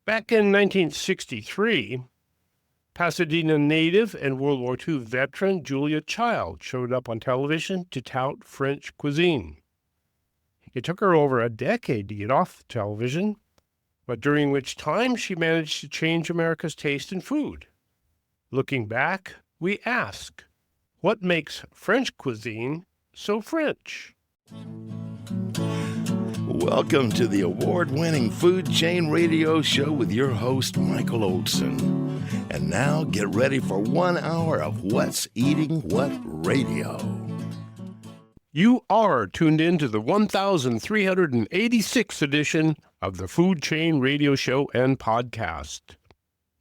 Back in 1963, Pasadena native and World War II veteran Julia Child showed up on television to tout French cuisine. It took her over a decade to get off the television, but during which time she managed to change America's taste in food. Looking back, we ask, what makes French cuisine so French? Welcome to the award-winning Food Chain Radio Show with your host, Michael Olson. And now get ready for 1 hour of What's Eating What Radio. You are tuned in to the 1386th edition of the Food Chain Radio Show and Podcast.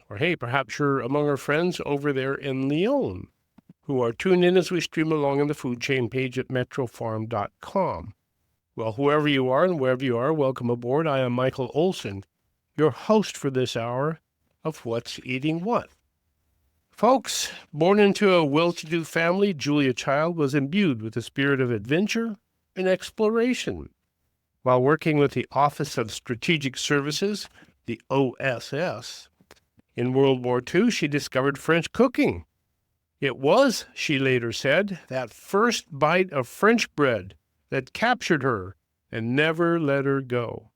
Or hey, perhaps you're among our friends over there in Lyon who are tuned in as we stream along on the Food Chain page at metrofarm.com. Well, whoever you are and wherever you are, welcome aboard. I am Michael Olson, your host for this hour of What's Eating What. Folks, born into a well-to-do family, Julia Child was imbued with the spirit of adventure and exploration. While working with the Office of Strategic Services, the OSS, in World War II, she discovered French cooking. It was, she later said, that first bite of French bread that captured her and never let her go.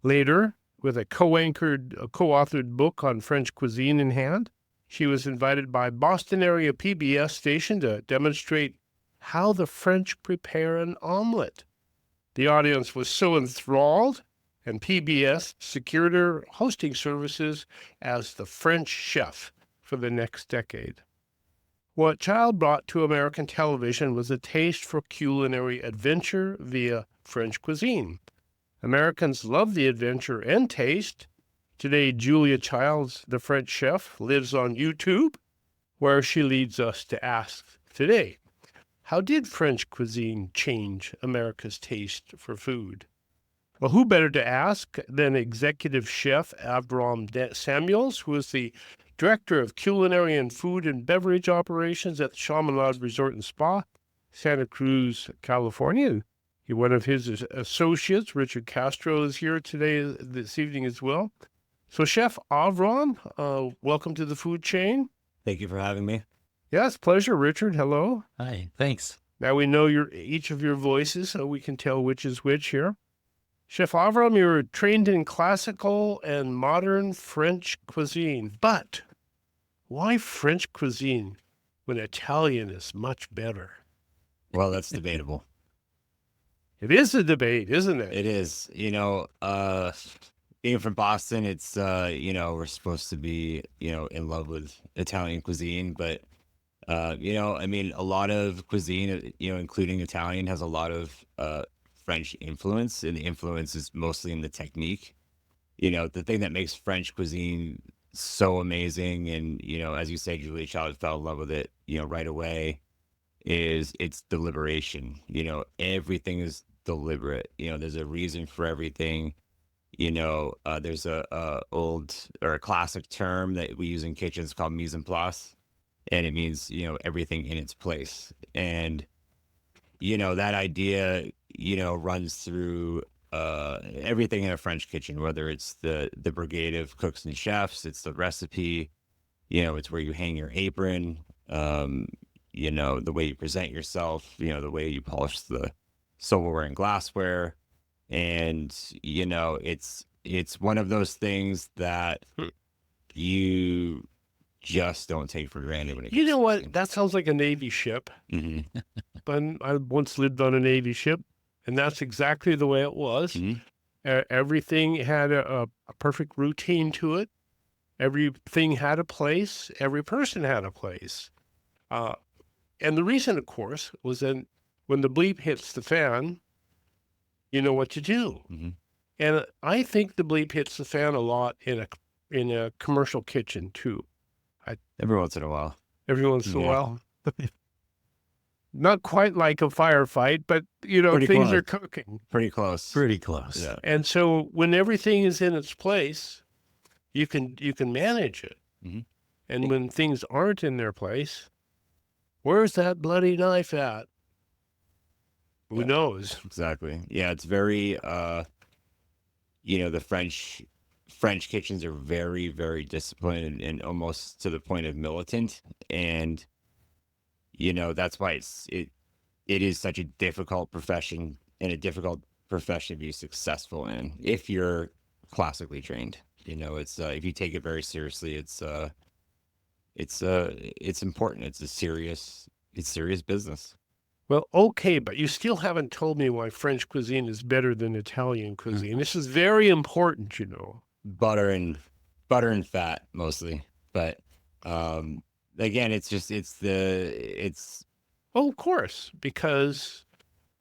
Later, with a co-authored book on French cuisine in hand, she was invited by Boston area PBS station to demonstrate how the French prepare an omelet. The audience was so enthralled, and PBS secured her hosting services as the French chef for the next decade. What Child brought to American television was a taste for culinary adventure via French cuisine. Americans love the adventure and taste. Today, Julia Child's The French Chef lives on YouTube, where she leads us to ask today, how did French cuisine change America's taste for food? Well, who better to ask than Executive Chef Avram Samuels, who is the Director of Culinary and Food and Beverage Operations at the Chaminade Resort and Spa, Santa Cruz, California. One of his associates, Richard Castro, is here this evening as well. So, Chef Avram, welcome to the Food Chain. Thank you for having me. Yes, pleasure, Richard. Hello. Hi, thanks. Now we know each of your voices, so we can tell which is which here. Chef Avram, you're trained in classical and modern French cuisine, but why French cuisine when Italian is much better? Well, that's debatable. It is a debate, isn't it? It is. Being from Boston, it's, we're supposed to be, in love with Italian cuisine, but, a lot of cuisine, including Italian, has a lot of French influence, and the influence is mostly in the technique. The thing that makes French cuisine so amazing, and as you say, Julia Child fell in love with it right away, is its deliberation. Everything is deliberate. There's a reason for everything. There's a old or a classic term that we use in kitchens called mise en place, and it means everything in its place. And that idea runs through everything in a French kitchen, whether it's the brigade of cooks and chefs, it's the recipe, it's where you hang your apron, the way you present yourself, the way you polish the silverware and glassware. And, it's one of those things that you just don't take for granted. When it You know what? That sounds like a Navy ship. Mm-hmm. But I once lived on a Navy ship, and that's exactly the way it was. Mm-hmm. Everything had a perfect routine to it. Everything had a place. Every person had a place. And the reason, of course, was that when the bleep hits the fan, you know what to do. Mm-hmm. And I think the bleep hits the fan a lot in a commercial kitchen too. Every once in a while. Every once in a Yeah. while. Not quite like a firefight, but Pretty things close. are cooking. Pretty close. Pretty close. Yeah. And so when everything is in its place, you can manage it. Mm-hmm. And when things aren't in their place, where's that bloody knife at? Who knows? Exactly. Yeah, it's very, the French French kitchens are very, very disciplined and almost to the point of militant. And, that's why it is such a difficult profession and a difficult profession to be successful in if you're classically trained. It's if you take it very seriously, it's important. It's serious business. Well, okay, but you still haven't told me why French cuisine is better than Italian cuisine. This is very important, Butter and fat mostly, but again, it's Well, of course, because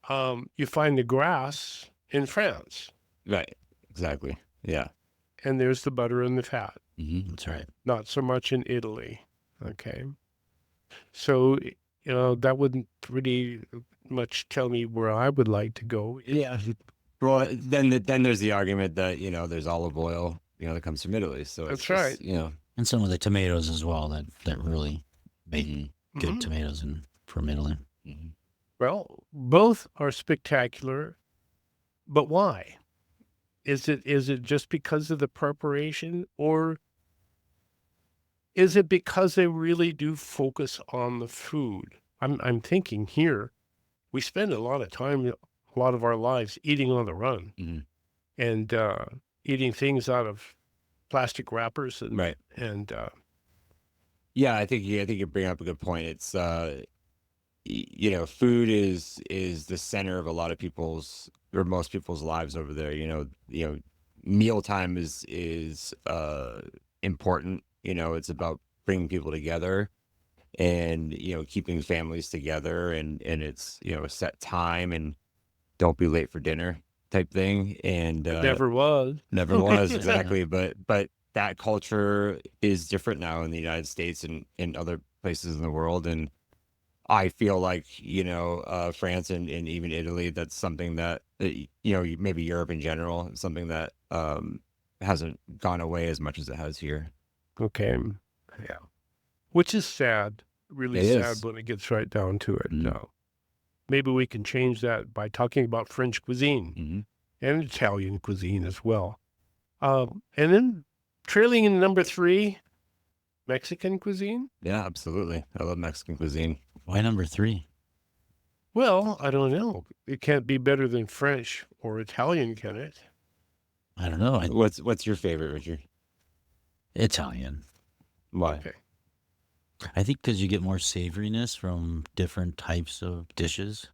you find the grass in France, right, exactly, yeah. and there's the butter and the fat. That's right. Not so much in Italy. Okay. So, that wouldn't really much tell me where I would like to go. Yeah. Well, then there's the argument that, there's olive oil, that comes from Italy. So it's That's right. just, And some of the tomatoes as well that really make Mhm. good tomatoes from Italy. Mhm. Well, both are spectacular, but why? Is it just because of the preparation, or is it because they really do focus on the food? I'm thinking here, we spend a lot of time, a lot of our lives eating on the run Mhm. and eating things out of plastic wrappers and Right. and Yeah, I think you bring up a good point. It's food is the center of a lot of people's or most people's lives over there. Mealtime is important. It's about bringing people together and keeping families together, and it's a set time and don't be late for dinner type thing. And it never was. never was exactly, but that culture is different now in the United States and in other places in the world. And I feel like, France and even Italy, that's something that, maybe Europe in general, something that hasn't gone away as much as it has here. Okay. Yeah. Which is sad, really It sad is. when it gets right down to it. Mhm. No. Maybe we can change that by talking about French cuisine Mhm. and Italian cuisine as well. And then trailing in number 3, Mexican cuisine. Yeah, absolutely. I love Mexican cuisine. Why number 3? Well, I don't know. It can't be better than French or Italian, can it? I don't know. What's your favorite, Richard? Italian. Why? Okay. I think because you get more savoriness from different types of dishes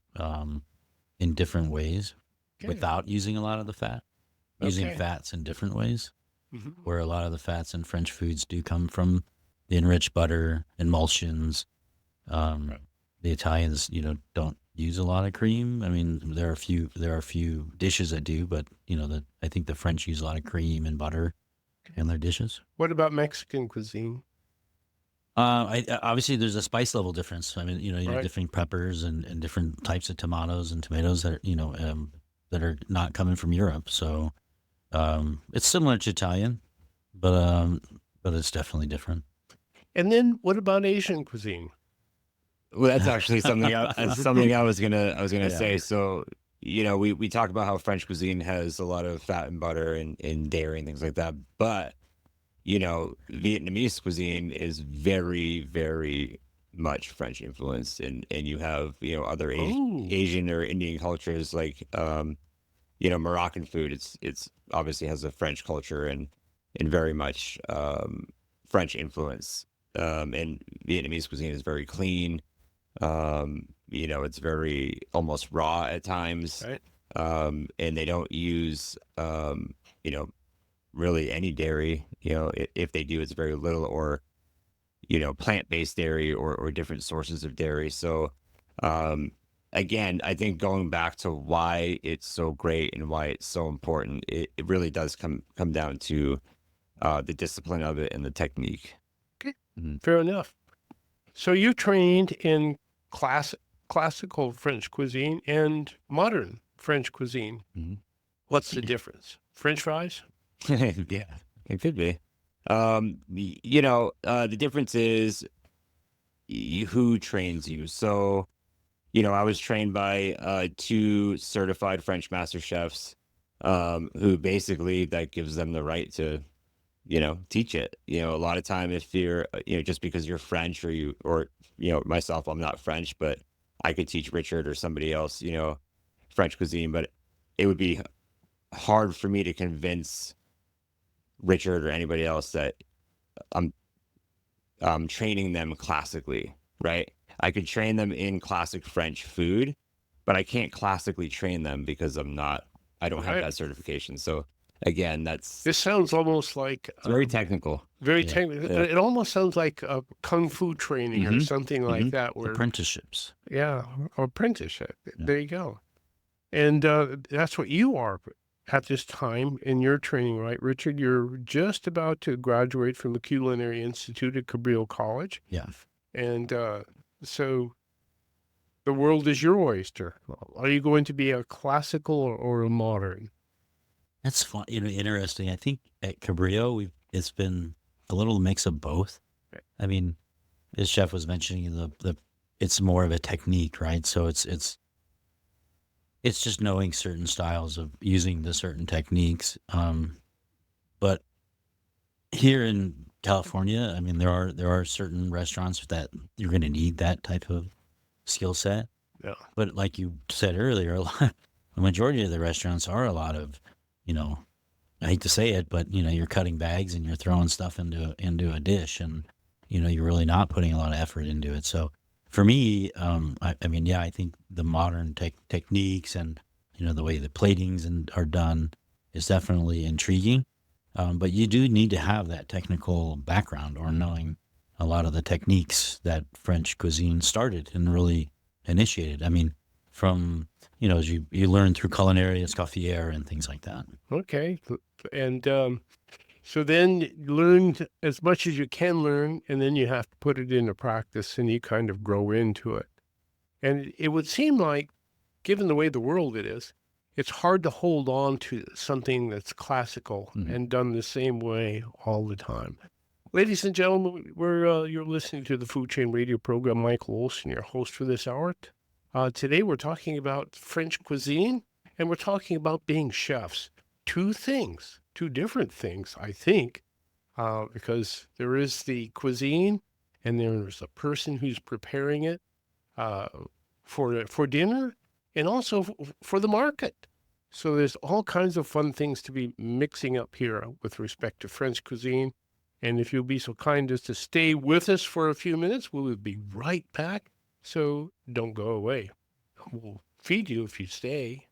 in different ways Okay. without using a lot of the fat. Using Okay. fats in different ways, Mhm. where a lot of the fats in French foods do come from the enriched butter, emulsions. Right. The Italians, don't use a lot of cream. I mean, there are a few dishes that do, but I think the French use a lot of cream and butter in their dishes. What about Mexican cuisine? Obviously there's a spice level difference. I mean, you have Right. different peppers and different types of tomatoes that are, that are not coming from Europe. So it's similar to Italian, but it's definitely different. And then what about Asian cuisine? Well, that's actually something I was gonna Yeah. say. So, we talk about how French cuisine has a lot of fat and butter and dairy and things like that. But, Vietnamese cuisine is very, very much French influenced, and you have, other Oh. Asian or Indian cultures like, Moroccan food. It's obviously has a French culture and very much French influence. And Vietnamese cuisine is very clean. It's very almost raw at times. Right. And they don't use, really any dairy. If they do, it's very little, or, plant-based dairy or different sources of dairy. So, again, I think going back to why it's so great and why it's so important, it really does come down to the discipline of it and the technique. Okay. Mhm. Fair enough. So you trained in classical French cuisine and modern French cuisine. Mhm. What's the difference? French fries? Yeah, it could be. The difference is who trains you. So, I was trained by 2 certified French master chefs. who basically that gives them the right to, teach it. A lot of time if you're, just because you're French or myself, I'm not French, but I could teach Richard or somebody else, French cuisine, but it would be hard for me to convince Richard or anybody else that I'm training them classically, right? I could train them in classic French food, but I can't classically train them because I don't have that certification. So again, this sounds almost like it's very technical. Very technical. Yeah. It almost sounds like a kung fu training or something like that. Where Apprenticeships. Yeah, or apprenticeship. There you go. And that's what you are at this time in your training, right, Richard? You're just about to graduate from the Culinary Institute at Cabrillo College. Yeah. And so the world is your oyster. Are you going to be a classical or a modern? That's fun. Interesting. I think at Cabrillo, it's been a little mix of both. Right. I mean, as Chef was mentioning, it's more of a technique, right? So it's just knowing certain styles of using the certain techniques. But here in California, I mean, there are certain restaurants that you're going to need that type of skill set. Yeah. But like you said earlier, the majority of the restaurants are a lot of, I hate to say it, but you're cutting bags and you're throwing stuff into a dish, and you're really not putting a lot of effort into it. So for me, I think the modern techniques and the way the platings are done is definitely intriguing. But you do need to have that technical background or knowing a lot of the techniques that French cuisine started and really initiated. I mean, from as you learn through Culinary, Escoffier, and things like that. Okay. And so then you learn as much as you can learn, and then you have to put it into practice, and you kind of grow into it. And it would seem like, given the way the world it is, it's hard to hold on to something that's classical and done the same way all the time. Ladies and gentlemen, you're listening to the Food Chain Radio program. Michael Olson, your host for this hour. Today we're talking about French cuisine, and we're talking about being chefs. Two different things, I think, because there is the cuisine, and there's a person who's preparing it for dinner, and also for the market. So there's all kinds of fun things to be mixing up here with respect to French cuisine. And if you'll be so kind as to stay with us for a few minutes, we'll be right back. So don't go away. We'll feed you if you stay.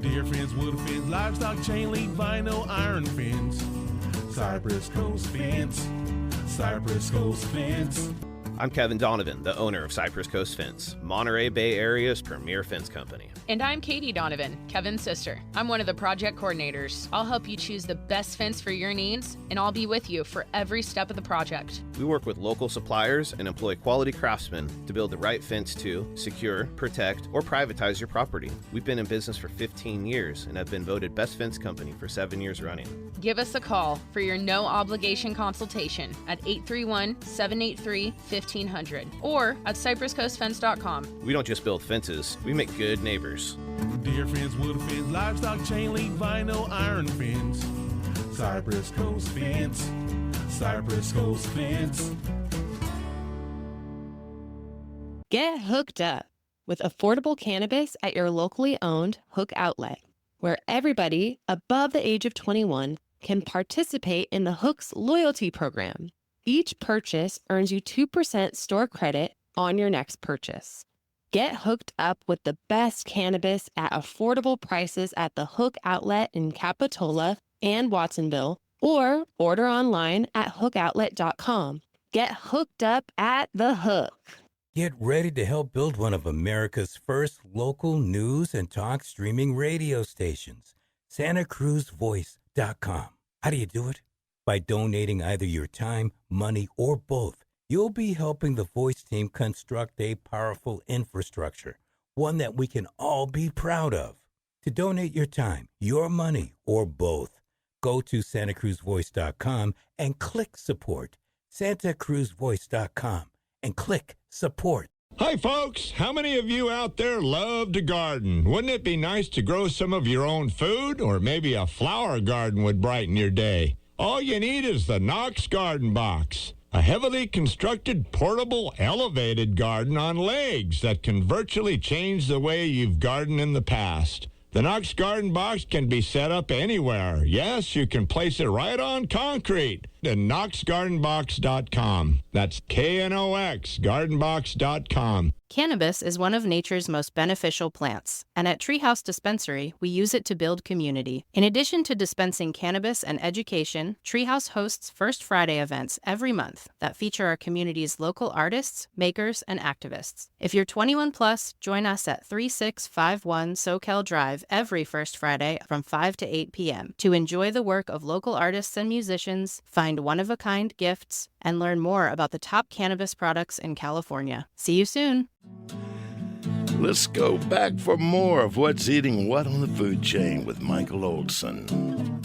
Deer fins, wood fins, livestock, chain link, vinyl, iron fins, Cypress Coast Fence, Cypress Coast Fence. I'm Kevin Donovan, the owner of Cypress Coast Fence, Monterey Bay Area's premier fence company. And I'm Katie Donovan, Kevin's sister. I'm one of the project coordinators. I'll help you choose the best fence for your needs, and I'll be with you for every step of the project. We work with local suppliers and employ quality craftsmen to build the right fence to secure, protect, or privatize your property. We've been in business for 15 years and have been voted best fence company for 7 years running. Give us a call for your no-obligation consultation at 831-783-1500 or at cypresscoastfence.com. We don't just build fences, we make good neighbors. Deer fins, wood fins, livestock, chain link, vinyl, iron fins, Cypress Coast Fence, Cypress Coast Fence. Get hooked up with affordable cannabis at your locally owned Hook Outlet, where everybody above the age of 21 can participate in the Hook's loyalty program. Each purchase earns you 2% store credit on your next purchase. Get hooked up with the best cannabis at affordable prices at the Hook Outlet in Capitola and Watsonville, or order online at hookoutlet.com. Get hooked up at the Hook. Get ready to help build one of America's first local news and talk streaming radio stations. SantaCruzVoice.com. How do you do it? By donating either your time, money, or both. You'll be helping the Voice team construct a powerful infrastructure, one that we can all be proud of. To donate your time, your money, or both, go to SantaCruzVoice.com and click support. SantaCruzVoice.com and click support. Hi, folks. How many of you out there love to garden? Wouldn't it be nice to grow some of your own food? Or maybe a flower garden would brighten your day. All you need is the Knox Garden Box, a heavily constructed, portable, elevated garden on legs that can virtually change the way you've gardened in the past. The Knox Garden Box can be set up anywhere. Yes, you can place it right on concrete at knoxgardenbox.com. That's KNOX, gardenbox.com. Cannabis is one of nature's most beneficial plants, and at Treehouse Dispensary, we use it to build community. In addition to dispensing cannabis and education, Treehouse hosts First Friday events every month that feature our community's local artists, makers, and activists. If you're 21 plus, join us at 3651 Soquel Drive every First Friday from 5 to 8 p.m. to enjoy the work of local artists and musicians, find one-of-a-kind gifts, and learn more about the top cannabis products in California. See you soon. Let's go back for more of What's Eating What on the Food Chain with Michael Olson.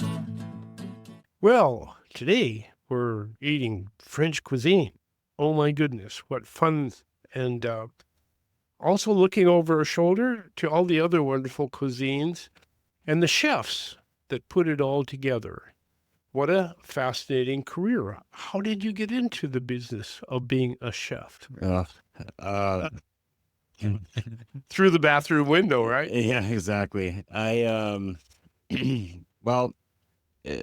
Well, today we're eating French cuisine. Oh my goodness, what fun. And also looking over our shoulder to all the other wonderful cuisines and the chefs that put it all together. What a fascinating career. How did you get into the business of being a chef? Through the bathroom window, right? Yeah, exactly. Well,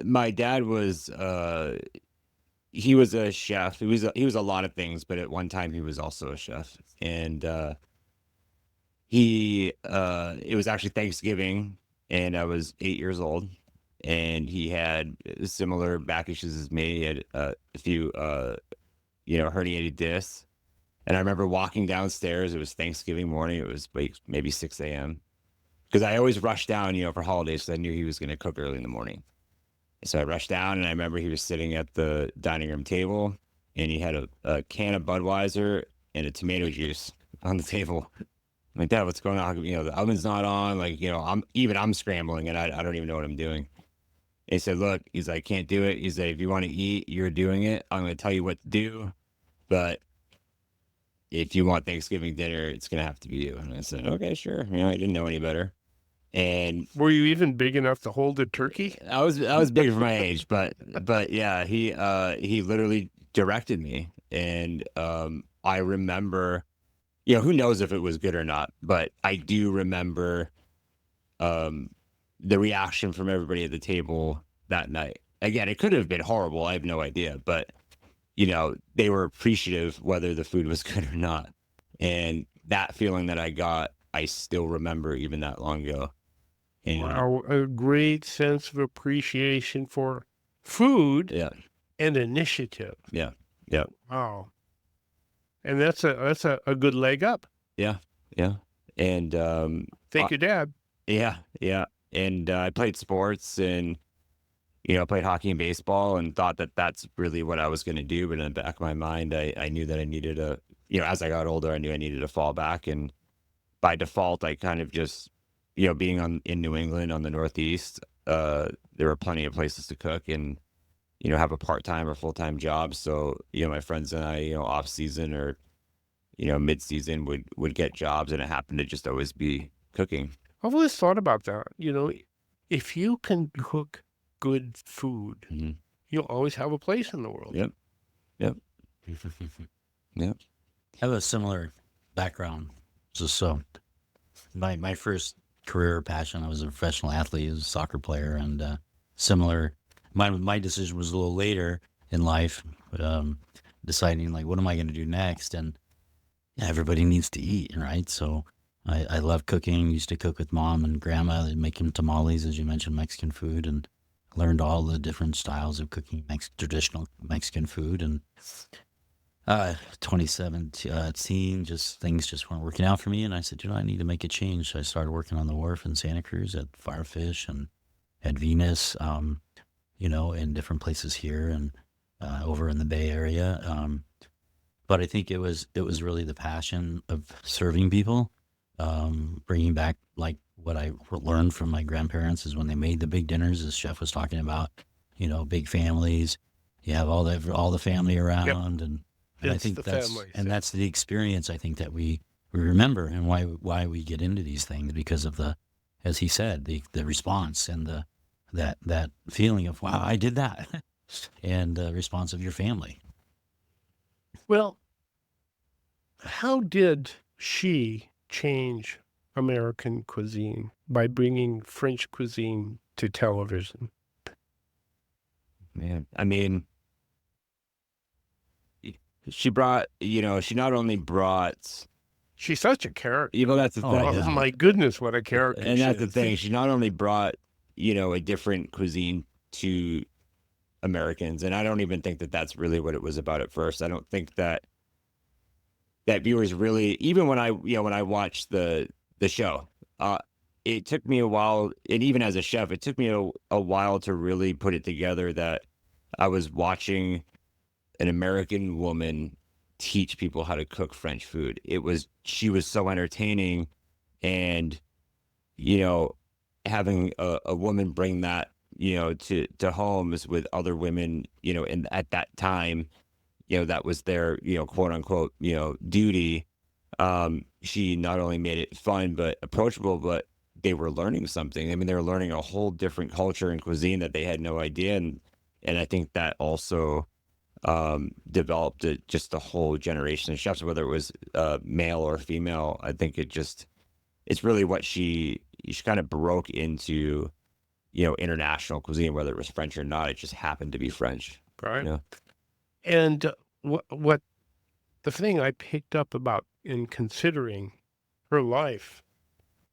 my dad was, he was a chef. He was a lot of things, but at one time he was also a chef. And it was actually Thanksgiving, and I was 8 years old, and he had similar back issues as me. He had a few, herniated discs. And I remember walking downstairs. It was Thanksgiving morning. It was like maybe 6 a.m. Because I always rushed down, for holidays, because I knew he was going to cook early in the morning. So I rushed down, and I remember he was sitting at the dining room table, and he had a can of Budweiser and a tomato juice on the table. I'm like, Dad, what's going on? The oven's not on. I'm scrambling, and I don't even know what I'm doing. And he said, look, he's like, I can't do it. He's like, if you want to eat, you're doing it. I'm going to tell you what to do, but if you want Thanksgiving dinner, it's going to have to be you. And I said, okay, sure. I didn't know any better. And were you even big enough to hold a turkey? I was big for my age, but yeah, he literally directed me. And I remember, who knows if it was good or not, but I do remember the reaction from everybody at the table that night. Again, it could have been horrible. I have no idea, but they were appreciative whether the food was good or not. And that feeling that I got, I still remember even that long ago. And, wow, a great sense of appreciation for food and initiative. Yeah. Wow. And that's a good leg up. Yeah. And thank you, Dad. Yeah. And I played sports and played hockey and baseball and thought that that's really what I was going to do. But in the back of my mind, I knew that I needed as I got older, I knew I needed a fallback. And by default, I kind of just, being in New England on the Northeast, there were plenty of places to cook and, have a part-time or full-time job. So, my friends and I, off season or, mid-season would get jobs, and it happened to just always be cooking. I've always thought about that. If you can cook good food, Mm-hmm. you'll always have a place in the world. Yep. I have a similar background. So my first career passion, I was a professional athlete, I was a soccer player, and similar. My decision was a little later in life, deciding what am I going to do next? And everybody needs to eat, right? So I love cooking. Used to cook with Mom and Grandma, making tamales, as you mentioned, Mexican food, and learned all the different styles of cooking traditional Mexican food. And 2017, things just weren't working out for me. And I said, I need to make a change. So I started working on the wharf in Santa Cruz at Firefish and at Venus, in different places here and over in the Bay Area. But I think it was really the passion of serving people, bringing back what I learned from my grandparents is when they made the big dinners, as Chef was talking about, big families. You have all the family around, and And I It's think the that's family. and that's the experience I think that we remember, and why we get into these things, because of the, as he said, the response and that feeling of, wow, I did that, and the response of your family. Well, how did she change American cuisine by bringing French cuisine to television? Man, I mean, she brought, she not only brought, She's such a character. even that's the Oh, thing, Oh, yeah. my goodness, what a character and she that's the is. thing. She not only brought, a different cuisine to Americans, and I don't even think that that's really what it was about at first. I don't think that viewers really, even when I watched the show, it took me a while, and even as a chef, it took me a while to really put it together that I was watching an American woman teach people how to cook French food. She was so entertaining, and, having a woman bring that, to homes with other women, and at that time, that was their, quote unquote, duty. She not only made it fun, but approachable, but they were learning something. I mean, they were learning a whole different culture and cuisine that they had no idea. And I think that also developed just a whole generation of chefs, whether it was male or female. I think it's really what she kind of broke into, international cuisine, whether it was French or not. It just happened to be French. Right. Yeah. And what the thing I picked up about in considering her life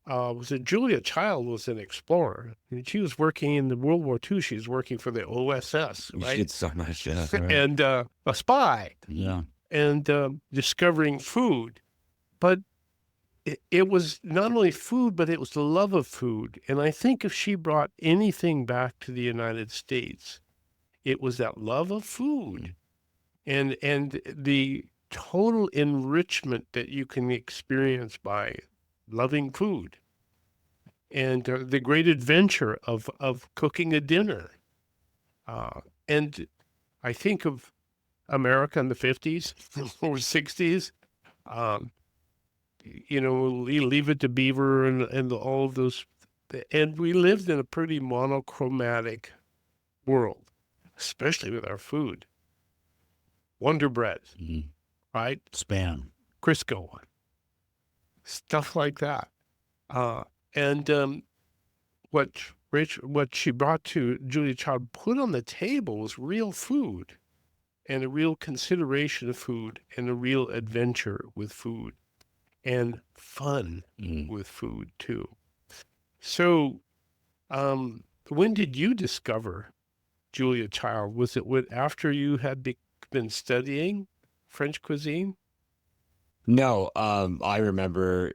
was that Julia Child was an explorer. And she was working in the World War II. She was working for the OSS, She right? did so much. Yeah. Right. And a spy, Yeah. and discovering food. But it was not only food, but it was the love of food. And I think if she brought anything back to the United States, it was that love of food and the total enrichment that you can experience by loving food, and the great adventure of cooking a dinner. And I think of America in the 50s or 60s. Leave It to Beaver and all of those. And we lived in a pretty monochromatic world, especially with our food. Wonder Bread, Mhm. right? Spam. Crisco, stuff like that. And what she brought to Julia Child, put on the table, was real food, and a real consideration of food, and a real adventure with food, and fun with food too. So, when did you discover Julia Child? Was it after you had been studying French cuisine? No, I remember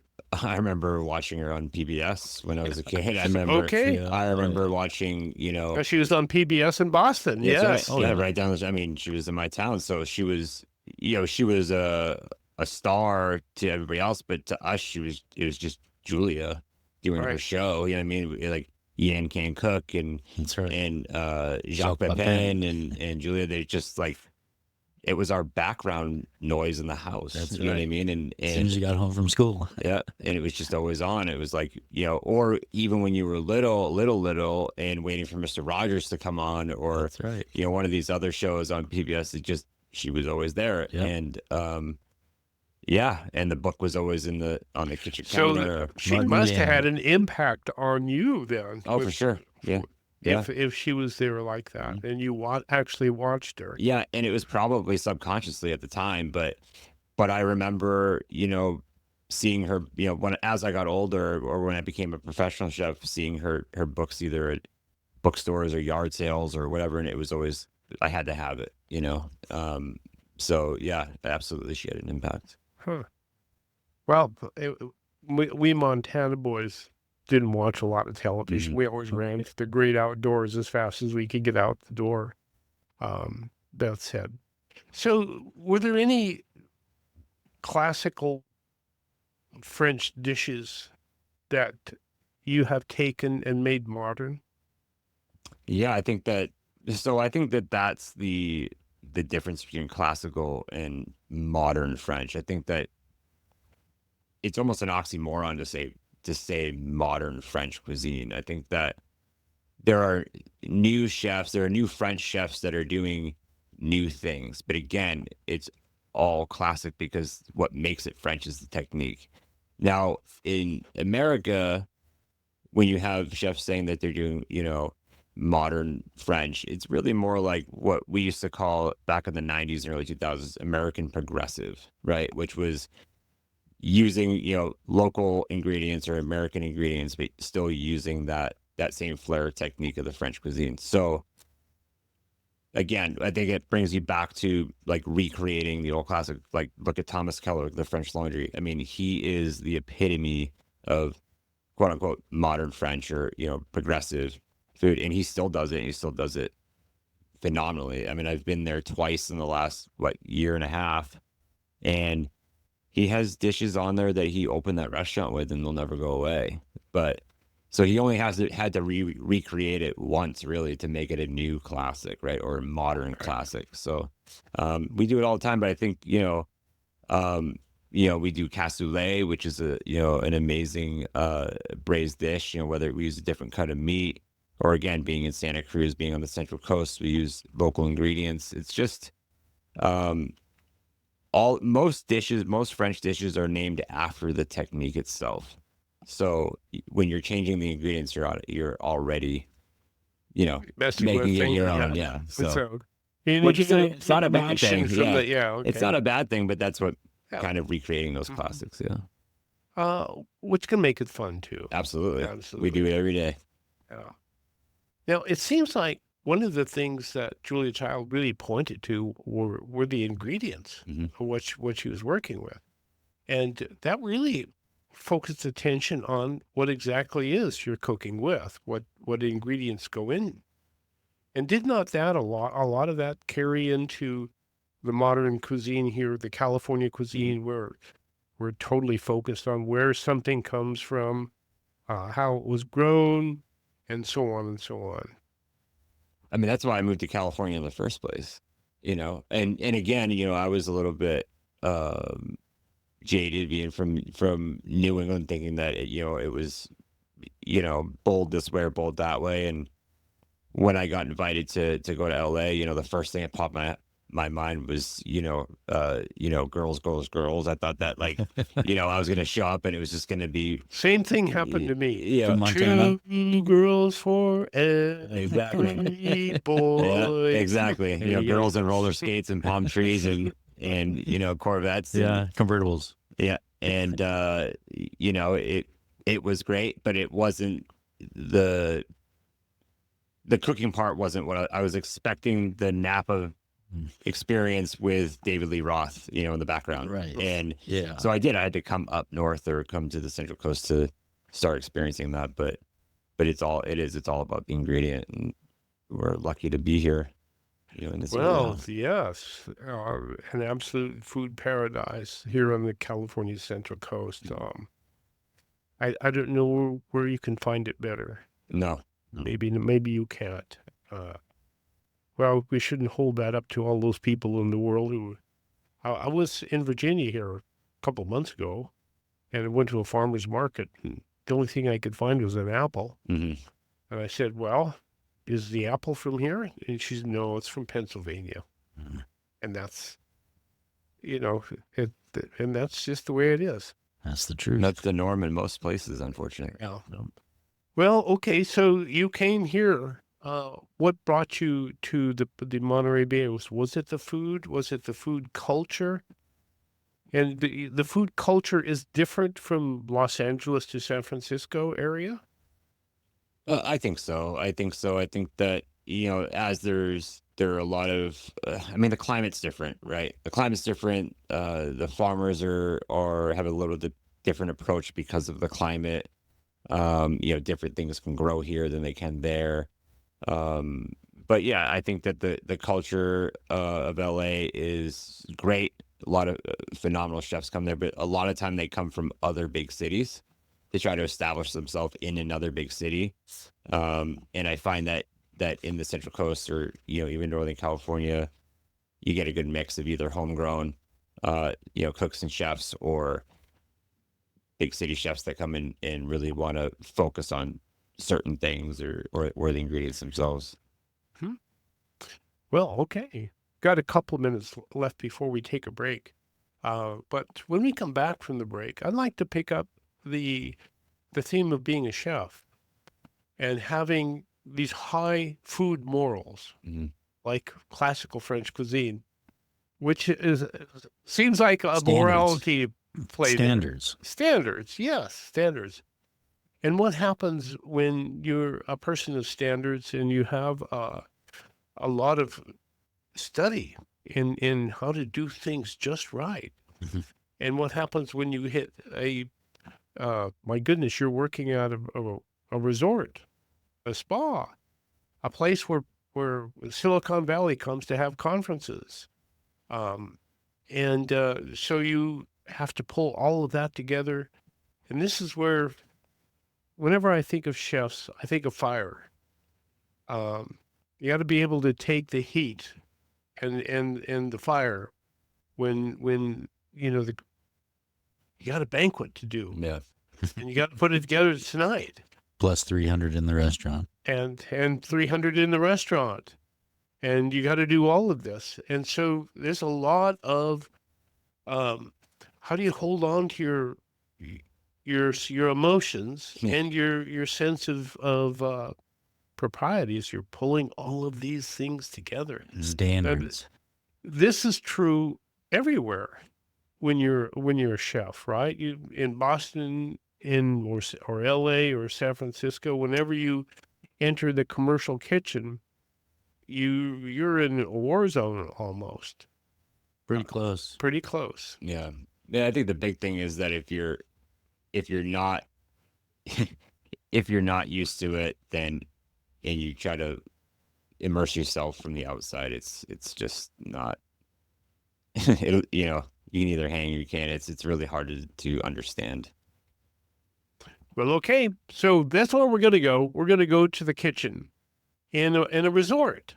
watching her on PBS when I was a kid. I remember Okay. I remember watching, She was on PBS in Boston. that's Yes. right. Yeah, right down the, I mean, she was in my town, so she was, she was a star to everybody else, but to us, it was just Julia doing her Right. show. You know what I mean? Like Yan Can Cook and That's right. Jacques Pepin and Julia, they just like, it was our background noise in the house. That's you know what I right. mean? And As soon as you got home from school. yeah, and it was just always on. It was like, or even when you were little, and waiting for Mr. Rogers to come on, or That's right. one of these other shows on PBS. She was always there, Yep. and yeah, and the book was always on the kitchen So counter. she Martin must have Yan. had an impact on you then. Oh, for sure. Yeah. Yeah. If she was there like that, and you actually watched her. Yeah, and it was probably subconsciously at the time, but I remember, seeing her, as I got older, or when I became a professional chef, seeing her books either at bookstores or yard sales or whatever, and it was always, I had to have it, So yeah, absolutely, she had an impact. Huh. Well, we Montana boys didn't watch a lot of television. We always ran to the great outdoors as fast as we could get out the door. That said, so were there any classical French dishes that you have taken and made modern? Yeah, I think that that's the the difference between classical and modern French. I think that it's almost an oxymoron to say modern French cuisine. I think that there are new French chefs that are doing new things, but again, it's all classic because what makes it French is the technique. Now, in America, when you have chefs saying that they're doing, modern French, it's really more like what we used to call back in the 90s and early 2000s American progressive, right? Which was using, local ingredients or American ingredients, but still using that same flair technique of the French cuisine. So again, I think it brings you back to like recreating the old classic. Like, look at Thomas Keller, the French Laundry. I mean, he is the epitome of quote unquote modern French or, progressive food. And he still does it. And he still does it phenomenally. I mean, I've been there twice in the last, year and a half. And he has dishes on there that he opened that restaurant with and they'll never go away. But so he only had to recreate it once, really, to make it a new classic, right, or a modern classic. So we do it all the time. But I think we do cassoulet, which is an amazing braised dish. Whether we use a different cut of meat, or again, being in Santa Cruz, being on the Central Coast, we use local ingredients. It's just most French dishes are named after the technique itself. So when you're changing the ingredients, you're already, making it your own. Yeah. So, which is it's not a bad thing. Yeah. It's not a bad thing, but that's what kind of recreating those classics. Yeah. Which can make it fun too. Absolutely. We do it every day. Yeah. Now it seems like one of the things that Julia Child really pointed to were the ingredients of what she was working with, and that really focused attention on what exactly is you're cooking with, what ingredients go in. And did not that a lot of that carry into the modern cuisine here, the California cuisine, where we're totally focused on where something comes from, how it was grown, and so on and so on. I mean, that's why I moved to California in the first place, and again, I was a little bit jaded being from New England, thinking that it was bold this way or bold that way. And when I got invited to go to LA, the first thing that popped my mind was girls. I thought that I was gonna show up and it was just gonna be same thing happened to me. Yeah, Montana. 2 girls for every boy. Yeah, exactly. Girls in roller skates and palm trees and Corvettes. And, convertibles. Yeah. And, it was great, but it wasn't the cooking part wasn't what I was expecting. The Napa experience with David Lee Roth, in the background. Right. And so I had to come up north or come to the Central Coast to start experiencing that. But it's all about the ingredient, and we're lucky to be here. In this area. Yes, an absolute food paradise here on the California Central Coast. I don't know where you can find it better. No. Maybe you can't. Well, we shouldn't hold that up to all those people in the world who. I was in Virginia here a couple months ago, and I went to a farmer's market. And the only thing I could find was an apple, and I said, "Well, is the apple from here?" And she said, "No, it's from Pennsylvania." And that's, and that's just the way it is. That's the truth. That's the norm in most places, unfortunately. Yeah. Well, okay, so you came here. What brought you to the Monterey Bay? Was it the food? Was it the food culture? And the food culture is different from Los Angeles to San Francisco area? I think so. I think that, as there are a lot of, the climate's different, right? The climate's different. The farmers have a little bit different approach because of the climate. Different things can grow here than they can there. But yeah, I think that the culture of LA is great. A lot of phenomenal chefs come there, but a lot of time they come from other big cities to try to establish themselves in another big city. And I find that in the Central Coast or, even Northern California, you get a good mix of either homegrown, cooks and chefs, or big city chefs that come in and really want to focus on certain things or the ingredients themselves. Well, okay. Got a couple of minutes left before we take a break. But when we come back from the break, I'd like to pick up the theme of being a chef and having these high food morals, like classical French cuisine, which seems like a morality play. Standards, yes, standards. And what happens when you're a person of standards and you have a lot of study in how to do things just right? And what happens when you hit my goodness, you're working at a resort, a spa, a place where Silicon Valley comes to have conferences. So you have to pull all of that together. And this is where, whenever I think of chefs, I think of fire. You got to be able to take the heat and the fire when you got a banquet to do. Yeah. And you got to put it together tonight. Plus 300 in the restaurant. And 300 in the restaurant. And you got to do all of this. And so there's a lot of how do you hold on to your emotions and your sense of propriety as you're pulling all of these things together. Standards. And this is true everywhere when you're a chef, right? You in Boston, or LA or San Francisco, whenever you enter the commercial kitchen, you're in a war zone almost. Pretty close. Pretty close. Yeah. I think the big thing is that if you're not if you're not used to it, then and you try to immerse yourself from the outside, it's just not. You can either hang or you can't. It's really hard to understand. Well, okay. So that's where we're going to go. We're going to go to the kitchen in a resort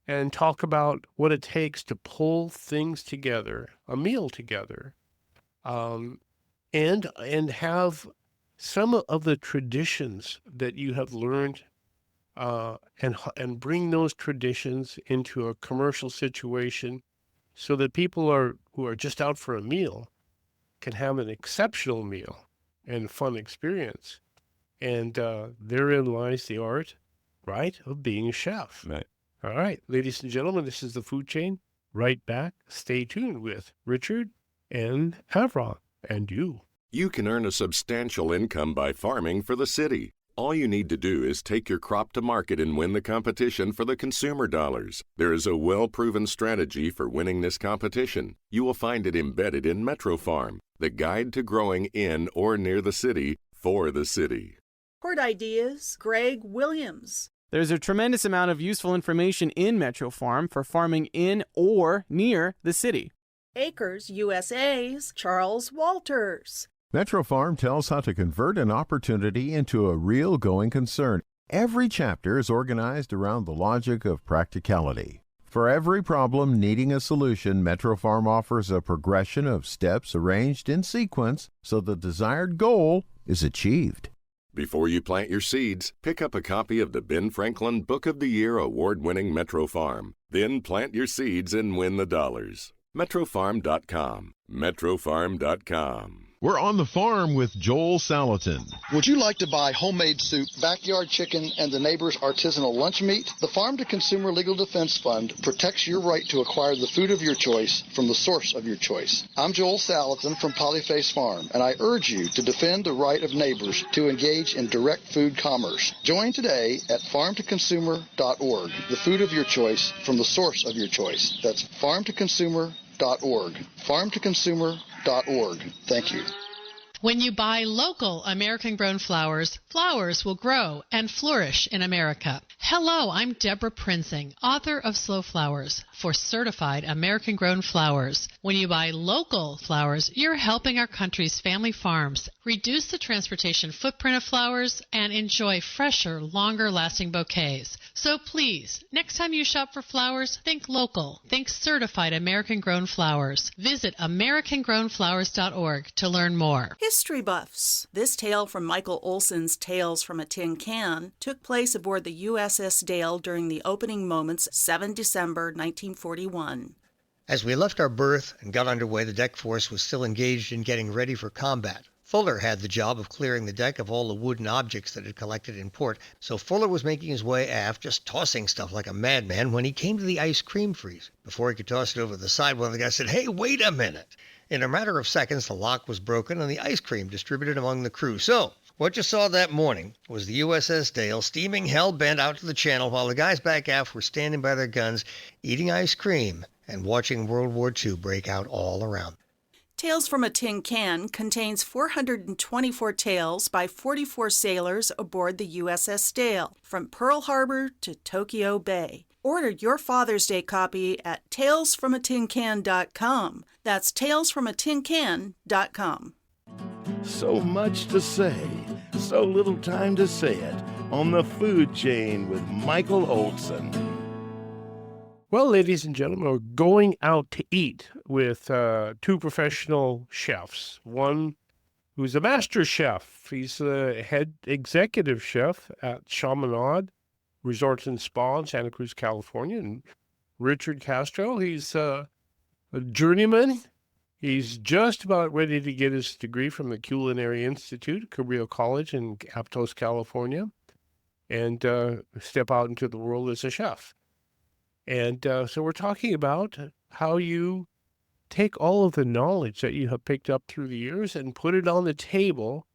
and talk about what it takes to pull things together, a meal together, and have some of the traditions that you have learned, and bring those traditions into a commercial situation so that people who are just out for a meal can have an exceptional meal and fun experience. And therein lies the art, right, of being a chef. Right. All right, ladies and gentlemen, this is The Food Chain. Right back. Stay tuned with Richard and Avram and you. You can earn a substantial income by farming for the city. All you need to do is take your crop to market and win the competition for the consumer dollars. There is a well-proven strategy for winning this competition. You will find it embedded in Metro Farm, the guide to growing in or near the city for the city. Port Ideas, Greg Williams. There's a tremendous amount of useful information in Metro Farm for farming in or near the city. Acres USA's Charles Walters. Metro Farm tells how to convert an opportunity into a real going concern. Every chapter is organized around the logic of practicality. For every problem needing a solution, Metro Farm offers a progression of steps arranged in sequence so the desired goal is achieved. Before you plant your seeds, pick up a copy of the Ben Franklin Book of the Year award-winning Metro Farm. Then plant your seeds and win the dollars. MetroFarm.com. MetroFarm.com. We're on the farm with Joel Salatin. Would you like to buy homemade soup, backyard chicken, and the neighbor's artisanal lunch meat? The Farm to Consumer Legal Defense Fund protects your right to acquire the food of your choice from the source of your choice. I'm Joel Salatin from Polyface Farm, and I urge you to defend the right of neighbors to engage in direct food commerce. Join today at farmtoconsumer.org, the food of your choice from the source of your choice. That's farmtoconsumer.org. Farmtoconsumer.org. Thank you. When you buy local American-grown flowers, flowers will grow and flourish in America. Hello, I'm Deborah Prinzing, author of Slow Flowers for certified American-grown flowers. When you buy local flowers, you're helping our country's family farms reduce the transportation footprint of flowers and enjoy fresher, longer-lasting bouquets. So please, next time you shop for flowers, think local. Think certified American-grown flowers. Visit AmericanGrownFlowers.org to learn more. History buffs. This tale from Michael Olson's Tales from a Tin Can took place aboard the USS Dale during the opening moments 7 December 1941. As we left our berth and got underway, the deck force was still engaged in getting ready for combat. Fuller had the job of clearing the deck of all the wooden objects that had collected in port, so Fuller was making his way aft, just tossing stuff like a madman, when he came to the ice cream freezer. Before he could toss it over the side, one of the guys said, "Hey, wait a minute!" In a matter of seconds, the lock was broken and the ice cream distributed among the crew. So, what you saw that morning was the USS Dale steaming hell-bent out to the channel while the guys back aft were standing by their guns, eating ice cream and watching World War II break out all around. Tales from a Tin Can contains 424 tales by 44 sailors aboard the USS Dale, from Pearl Harbor to Tokyo Bay. Order your Father's Day copy at talesfromatincan.com. That's talesfromatincan.com. So much to say, so little time to say it on the food chain with Michael Olson. Well, ladies and gentlemen, we're going out to eat with two professional chefs. One who's a master chef. He's the head executive chef at Chaminade Resorts and Spa in Santa Cruz, California. And Richard Castro, he's a journeyman. He's just about ready to get his degree from the Culinary Institute, Cabrillo College in Aptos, California, and step out into the world as a chef. And so we're talking about how you take all of the knowledge that you have picked up through the years and put it on the table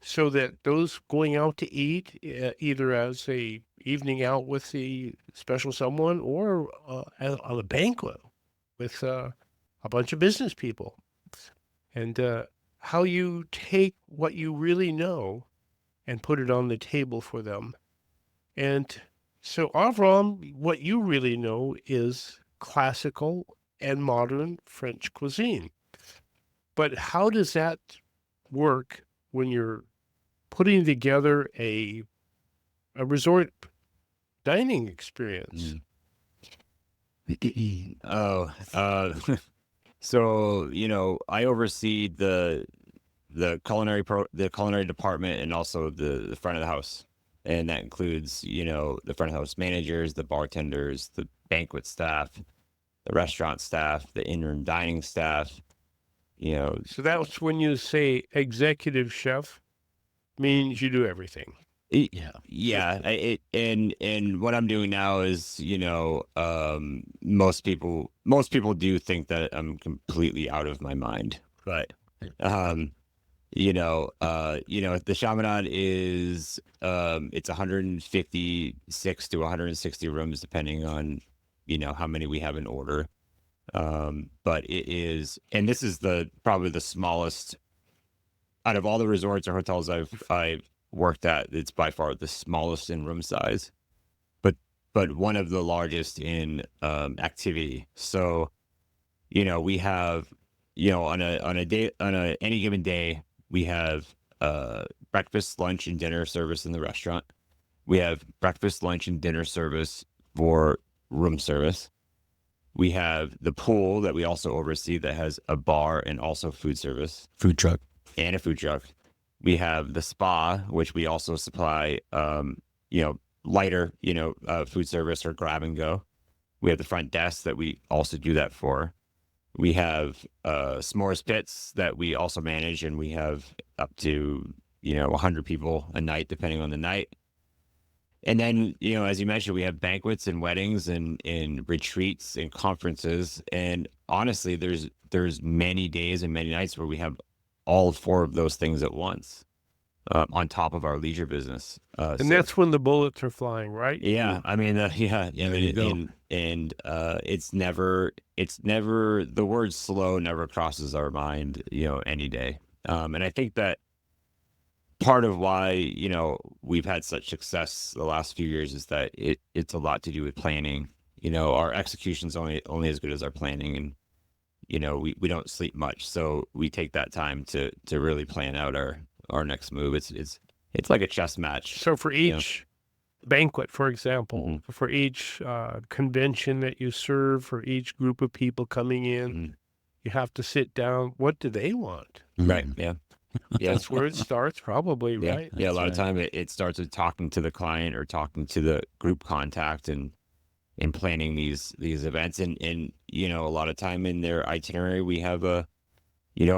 so that those going out to eat, either as a evening out with the special someone or on a banquet with a bunch of business people, and how you take what you really know and put it on the table for them. And so, Avram, what you really know is classical and modern French cuisine. But how does that work when you're putting together a resort dining experience? So, I oversee the culinary department and also the front of the house. And that includes, the front of house managers, the bartenders, the banquet staff, the restaurant staff, the in-room dining staff, So that's when you say executive chef, means you do everything. Yeah. And what I'm doing now is, most people do think that I'm completely out of my mind, but, the Chaminade is, it's 156 to 160 rooms, depending on, how many we have in order. But it is, and this is probably the smallest out of all the resorts or hotels I've worked at. It's by far the smallest in room size, but one of the largest in, activity. So, we have, on any given day, we have breakfast, lunch, and dinner service in the restaurant. We have breakfast, lunch, and dinner service for room service. We have the pool that we also oversee that has a bar and also food service. Food truck. And a food truck. We have the spa, which we also supply, lighter, food service or grab and go. We have the front desk that we also do that for. We have s'mores pits that we also manage, and we have up to, 100 people a night, depending on the night. And then, as you mentioned, we have banquets and weddings and retreats and conferences. And honestly, there's many days and many nights where we have all 4 of those things at once, on top of our leisure business. And that's when the bullets are flying, right? Yeah. I mean, it's never, the word slow never crosses our mind, any day. And I think that part of why, we've had such success the last few years is that it's a lot to do with planning. Our execution's only as good as our planning, and we don't sleep much, so we take that time to really plan out our next move. It's like a chess match. So for each banquet, for example, for each convention that you serve, for each group of people coming in, you have to sit down. What do they want? Right. Yeah. That's where it starts, probably, Yeah. right? Yeah. A lot of time it starts with talking to the client or talking to the group contact and planning these events. And a lot of time in their itinerary, we have a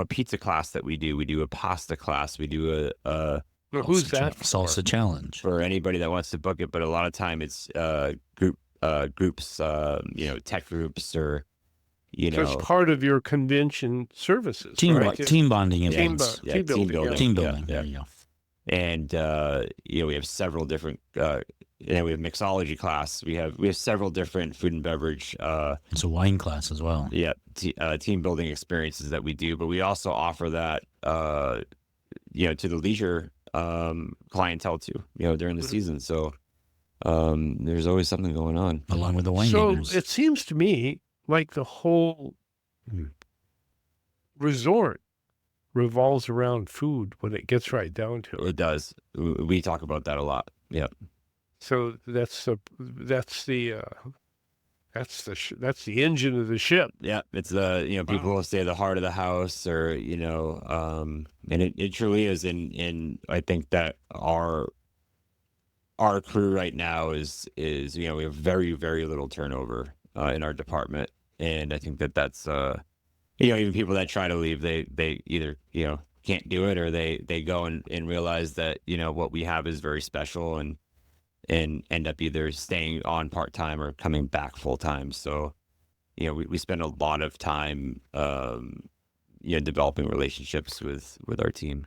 pizza class that we do. We do a pasta class. We do a who's that? Salsa challenge for anybody that wants to book it. But a lot of time it's groups, tech groups, or So it's part of your convention services, team right? team bonding events. team building. Team building. Yeah. There you go. And we have several different. We have mixology class. We have several different food and beverage. It's a wine class as well. Yeah, team building experiences that we do, but we also offer that to the leisure clientele too. During the season. So there's always something going on along with the wine. So it seems to me like the whole resort revolves around food when it gets right down to it. It does. We talk about that a lot. Yep. So that's the engine of the ship. Yeah, it's the people will say the heart of the house, or and it truly is. And I think that our crew right now is we have very, very little turnover in our department, and I think that's even people that try to leave, they either can't do it, or they go and realize that what we have is very special, and end up either staying on part-time or coming back full-time. So we spend a lot of time developing relationships with our team.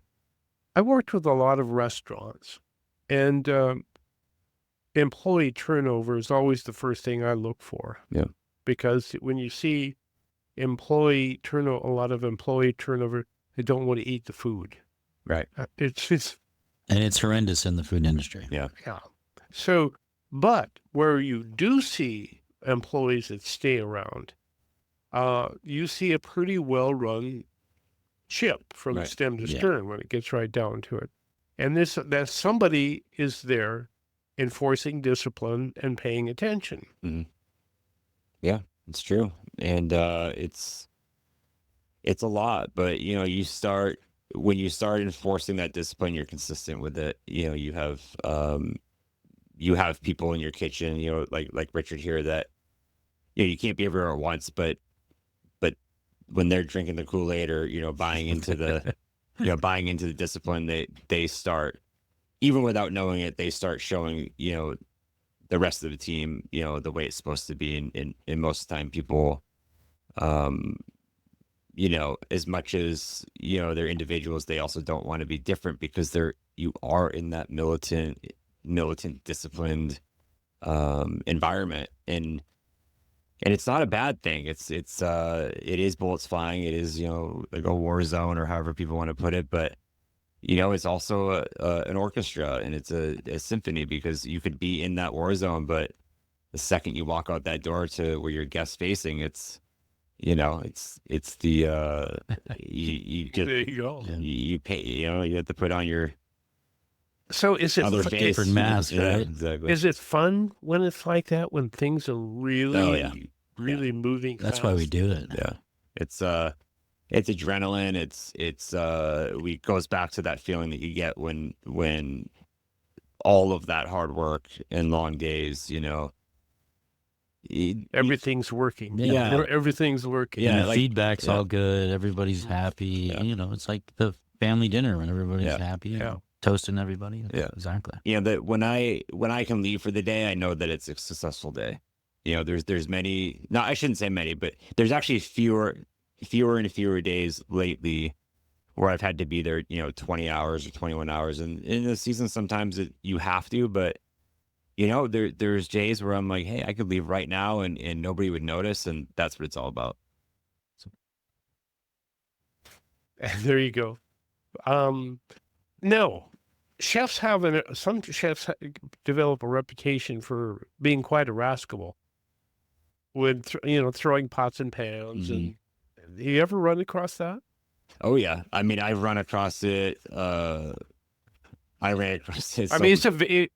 I worked with a lot of restaurants, and employee turnover is always the first thing I look for. Yeah. Because when you see a lot of employee turnover, they don't want to eat the food. Right. It's and it's horrendous in the food industry. Yeah. Yeah. So, but where you do see employees that stay around, you see a pretty well-run ship from stem to stern when it gets right down to it. And that somebody is there enforcing discipline and paying attention. Mm-hmm. Yeah, it's true. And it's a lot, but when you start enforcing that discipline, you're consistent with it. You have people in your kitchen, like Richard here, that you can't be everywhere at once, but when they're drinking the Kool-Aid or buying into the buying into the discipline, they start, even without knowing it, they start showing the rest of the team the way it's supposed to be. And most of the time people as much as they're individuals, they also don't want to be different, because you are in that militant disciplined environment, and it's not a bad thing. It is bullets flying. It is like a war zone, or however people want to put it, but it's also an orchestra, and it's a symphony, because you could be in that war zone, but the second you walk out that door to where your guest facing, it's it's the you just, there you go. You pay, you have to put on your. So is it other face different mask, Yeah, right? exactly. Is it fun when it's like that, when things are really, really moving? That's why we fast? do it. Yeah, it's adrenaline. It goes back to that feeling that you get when all of that hard work and long days, everything's working. Yeah. Everything's working. Yeah, like- feedback's yeah. all good. Everybody's happy. Yeah. It's like the family dinner when everybody's Yeah. happy. And Yeah. toasting everybody. Yeah. Exactly. That when I can leave for the day, I know that it's a successful day. There's many, no, I shouldn't say many, but there's actually fewer and fewer days lately where I've had to be there, 20 hours or 21 hours. And in the season, sometimes you have to, but there's days where I'm like, hey, I could leave right now and nobody would notice. And that's what it's all about. And there you go. No, chefs some chefs develop a reputation for being quite irascible with throwing pots and pans. And do you ever run across that? Oh yeah, I mean I've run across it. I ran across it. I mean,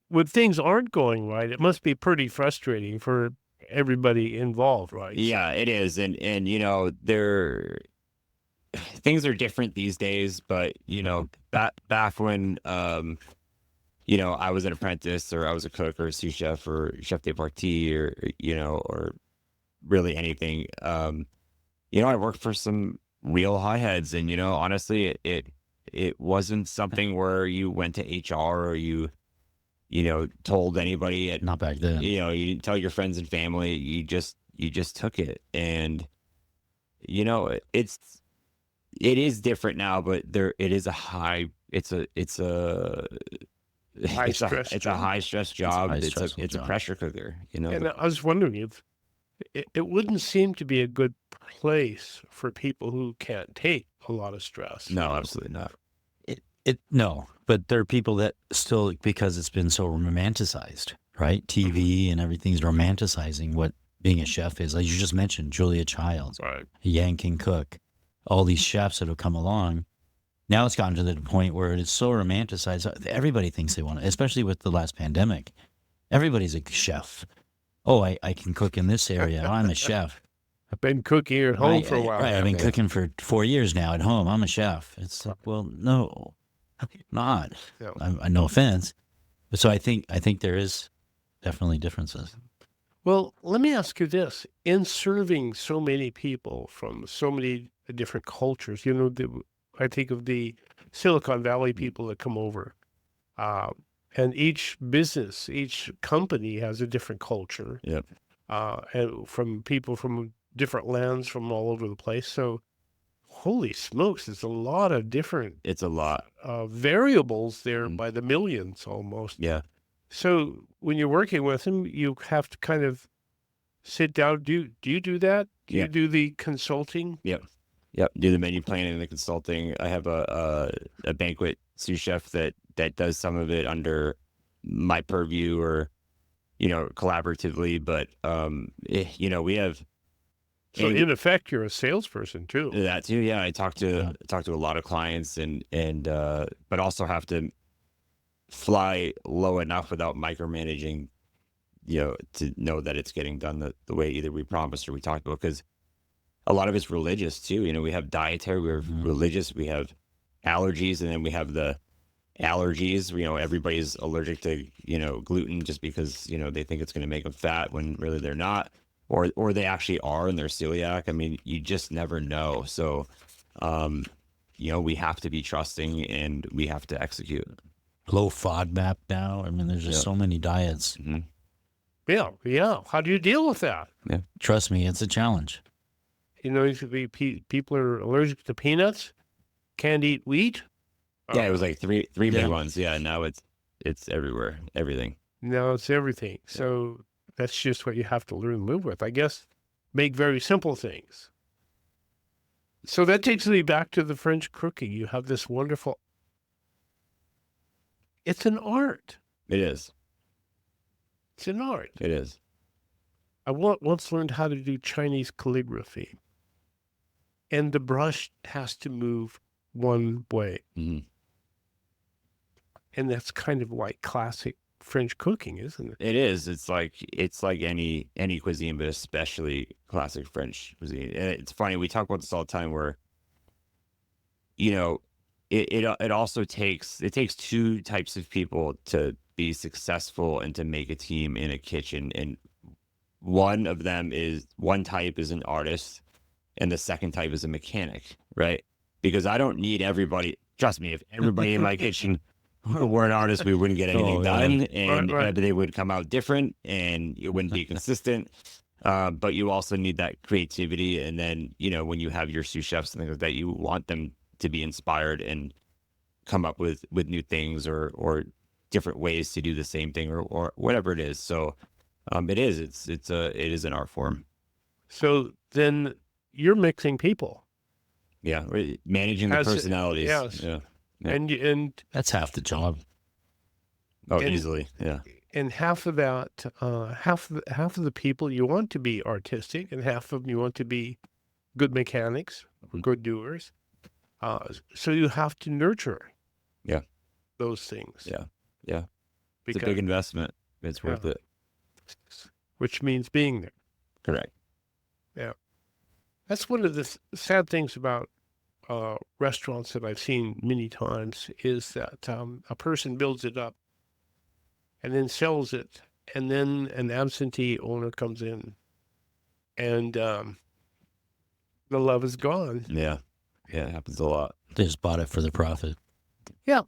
when things aren't going right, it must be pretty frustrating for everybody involved, right? Yeah, it is, and things are different these days, but back when I was an apprentice, or I was a cook or a sous chef or chef de partie, or really anything. I worked for some real high heads, and honestly, it wasn't something where you went to HR or you told anybody. Not back then. You didn't tell your friends and family. You just took it, and it is different now, but it is a high. It's a high stress job. It's a pressure cooker. And I was wondering if it wouldn't seem to be a good place for people who can't take a lot of stress. No, absolutely not. No, but there are people that still, because it's been so romanticized, right? TV and everything's romanticizing what being a chef is. Like you just mentioned, Julia Childs, right? Yanking Cook, all these chefs that have come along. Now it's gotten to the point where it's so romanticized. Everybody thinks they want to, especially with the last pandemic. Everybody's a chef. Oh, I can cook in this area. Oh, I'm a chef. I've been cooking at home for a while. Right, I've been cooking for 4 years now at home. I'm a chef. It's like, well, no, not. No. No offense. But so I think there is definitely differences. Well, let me ask you this. In serving so many people from so many different cultures, I think of the Silicon Valley people that come over. And each business, each company has a different culture. Yep. And from people from different lands from all over the place. So, holy smokes, it's a lot of different. It's a lot. Variables there by the millions almost. Yeah. So when you're working with them, you have to kind of sit down. Do you do that? Do you do the consulting? Yep. Do the menu planning and the consulting. I have a banquet sous chef that does some of it under my purview, or collaboratively. But we have. So in effect, you're a salesperson too. That too, yeah. I talk to a lot of clients, and but also have to fly low enough without micromanaging, to know that it's getting done the way either we promised or we talked about. Because a lot of it's religious too. We have dietary, we have religious, we have allergies, and then we have the allergies. Everybody's allergic to gluten just because they think it's going to make them fat when really they're not. Or they actually are, and they're celiac. I mean, you just never know. So, we have to be trusting, and we have to execute. Low FODMAP now. I mean, there's just so many diets. Yeah. How do you deal with that? Yeah. Trust me, it's a challenge. People are allergic to peanuts, can't eat wheat. Yeah, it was like three big ones. Yeah, now it's everywhere, everything. Now it's everything. So that's just what you have to learn to live with. I guess make very simple things. So that takes me back to the French cooking. You have this wonderful. It's an art. It is. It's an art. It is. I once learned how to do Chinese calligraphy. And the brush has to move one way. Mm-hmm. And that's kind of like classic French cooking, isn't it? It is. It's like any cuisine, but especially classic French cuisine. And it's funny, we talk about this all the time, where it also takes two types of people to be successful and to make a team in a kitchen. And one type is an artist, and the second type is a mechanic, right? Because I don't need everybody. Trust me, if everybody in my kitchen were an artist, we wouldn't get anything done, and they would come out different, and it wouldn't be consistent. But you also need that creativity, and then when you have your sous chefs and things like that, you want them to be inspired and come up with new things or different ways to do the same thing or whatever it is. So it is an art form. So then you're mixing people. Yeah, managing the personalities. Yes. Yeah. And that's half the job. Oh, and- easily, yeah. And half of that, half of the people you want to be artistic, and half of them you want to be good mechanics, good doers. So you have to nurture those things. Yeah. It's Because- a big investment. It's worth it. Which means being there. Correct. Yeah. That's one of the sad things about restaurants that I've seen many times is that a person builds it up and then sells it, and then an absentee owner comes in, and the love is gone. Yeah, it happens a lot. They just bought it for the profit. Yeah,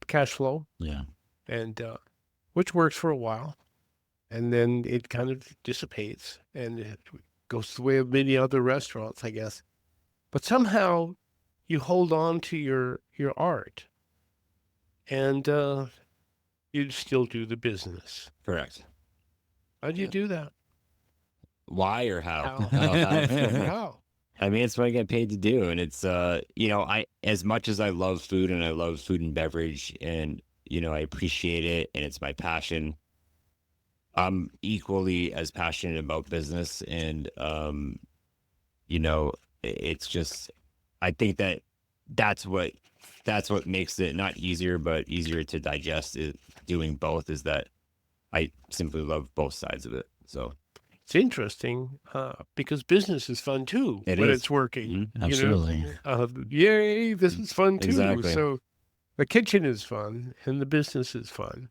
cash flow. Yeah. And which works for a while, and then it kind of dissipates, and it goes the way of many other restaurants, I guess. But somehow you hold on to your art, and you still do the business. Correct. How do you do that? Why or how? How? I mean, it's what I get paid to do. And it's, I, as much as I love food and I love food and beverage and, I appreciate it and it's my passion, I'm equally as passionate about business. And, it's just, I think that's what makes it not easier, but easier to digest is doing both, is that I simply love both sides of it. So It's interesting because business is fun too when it's working. Mm-hmm. Absolutely. Yay, this is fun too. Exactly. So the kitchen is fun and the business is fun.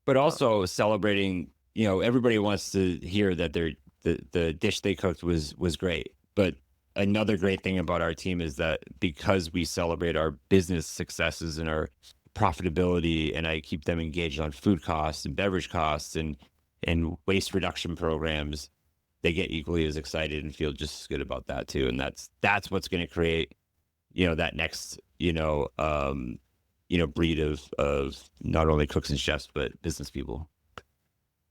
But also celebrating, everybody wants to hear that the dish they cooked was great. But another great thing about our team is that because we celebrate our business successes and our profitability, and I keep them engaged on food costs and beverage costs and waste reduction programs, they get equally as excited and feel just as good about that too. And that's what's going to create, that next, breed of not only cooks and chefs, but business people.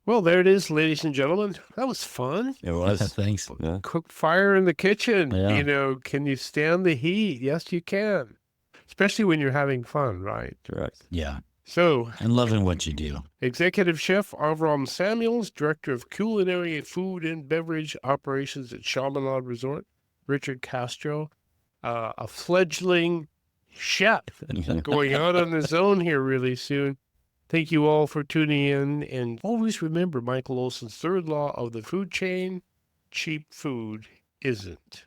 Well, there it is, ladies and gentlemen. That was fun. It was. Thanks. Yeah. Cook fire in the kitchen. Yeah. Can you stand the heat? Yes, you can. Especially when you're having fun, right? Correct. Yeah. So, And loving what you do. Executive Chef Avram Samuels, Director of Culinary Food and Beverage Operations at Chaminade Resort. Richard Castro, a fledgling chef going out on his own here really soon. Thank you all for tuning in. And always remember Michael Olson's third law of the food chain: cheap food isn't.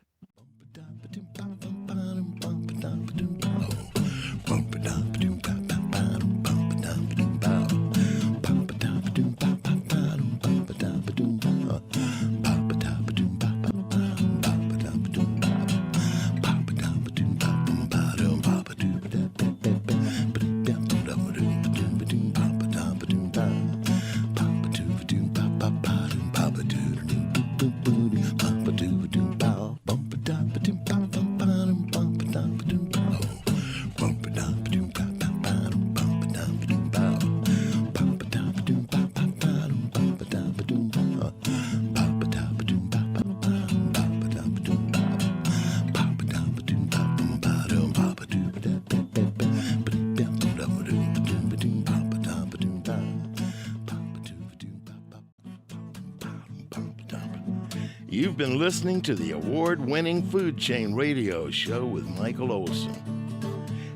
You've been listening to the award-winning Food Chain Radio Show with Michael Olson.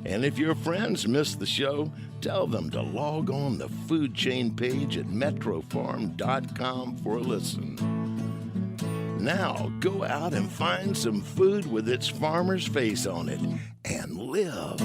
And if your friends missed the show, tell them to log on the Food Chain page at metrofarm.com for a listen. Now, go out and find some food with its farmer's face on it and live.